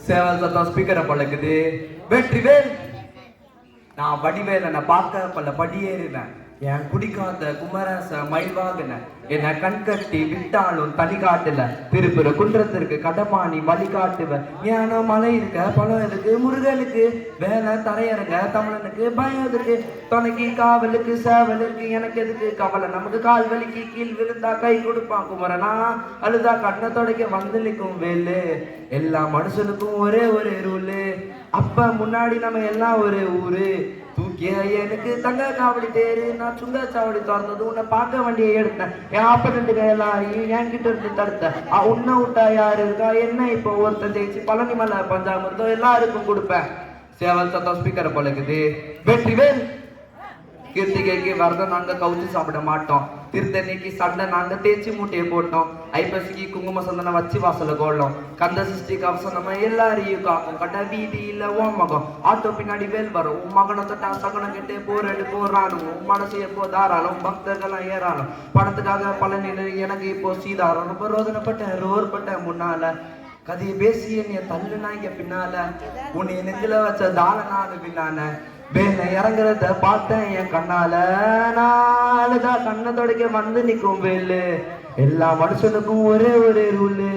சேவல் சத்தம் ஸ்பீக்கரை பழக்குது. வெற்றிவேல். நான் வடிவேல நான் பார்க்க பல படியேறினேன். என் குடிக்காத குமரச மயில்வாகன என்னை கண்கட்டி விட்டாலும் தனி காட்டுல திருப்புற குன்றத்திற்கு கடமானி வழி காட்டுவ. ஏனோ மலை இருக்க பழம் இருக்கு முருகனுக்கு வேலை தரையறங்க தமிழனுக்கு பயம் இருக்கு துணைக்கு காவலுக்கு சேவலுக்கு எனக்கு எதுக்கு கவலை நமக்கு கால் வலிக்கு கீழ் விழுந்தா கை கொடுப்பான் குமரனா அழுதா கண்ணை தொடக்க வந்து நிற்கும் வேலு. எல்லா மனுஷனுக்கும் ஒரே ஒரு ரூலு. அப்ப முன்னாடி நம்ம எல்லாம் ஒரு ஊரு தூக்கிய எனக்கு தங்க காவடி தேரு நான் சுங்க சாவடி திறந்தது உன்னை பார்க்க வண்டியை எடுத்தேன். என் ஆப்பனண்ட்டுங்க எல்லாரையும் என்கிட்ட இருந்து தடுத்தேன். உன்னை விட்டா யாரு இருக்கா என்ன இப்போ ஒருத்தன் ஜெயிச்சு பழனி மலை பஞ்சாமிர்தம் எல்லாருக்கும் கொடுப்பேன். சேவல் சத்தம் ஸ்பீக்கரை பழகுது. வெற்றிவேல். கிருத்திகைக்கு வரத நாங்க கவுச்சு சாப்பிட மாட்டோம். திருத்தணிக்கு சண்டை நாங்க தேய்ச்சி மூட்டையை போட்டோம். ஐப்பசிக்கு குங்கும சந்தனை வச்சு வாசல கோலம். கந்த சிருஷ்டி கவசம் நம்ம எல்லாரையும் காக்கும். கட்ட வீதி இல்ல உன் மகம் ஆட்டோ பின்னாடி வேல் வரும். உன் மகனை தொட்டா சகனம் கெட்டு போர் எடுக்கும் ராணுவம். உன் மனசு எப்போ தாராளம் பக்தர்கள்லாம் ஏறாலும் பணத்துக்காக பழனி எனக்கு இப்போ சீதாரம். ரொம்ப ரோதனைப்பட்ட ரோர்பட்ட முன்னால கதையை பேசி என்னைய தள்ளுனா இங்க பின்னால உன்னை நெஞ்சில வச்ச தாள நானு பின்னான வேலை இறங்குறத பார்த்தேன் என் கண்ணால. நாளுதான் கண்ணை தொடக்க வந்து நிற்கும் வேலு. எல்லா மனுஷனுக்கும் ஒரே ஒரு ரூலு.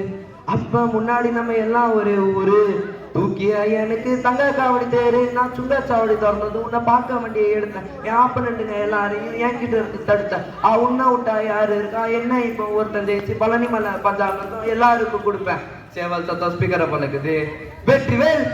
அப்ப முன்னாடி நம்ம எல்லாம் ஒரே ஊரு தூக்கிய எனக்கு தங்க காவடி தேரு நான் சுங்க சாவடி திறந்தது உன்னை பார்க்க வண்டியை எடுத்தேன். என் ஆப்பனண்ட்டுங்க எல்லாரையும் என்கிட்ட இருந்து தடுத்தேன். உன்னை விட்டா யாரு இருக்கா என்ன இப்போ ஒருத்தன் ஜெயிச்சு பழனி மலை பஞ்சாமிர்தம் எல்லாருக்கும் கொடுப்பேன். சேவல் சத்தம் ஸ்பீக்கரை பழகுது. வெற்றிவேல்.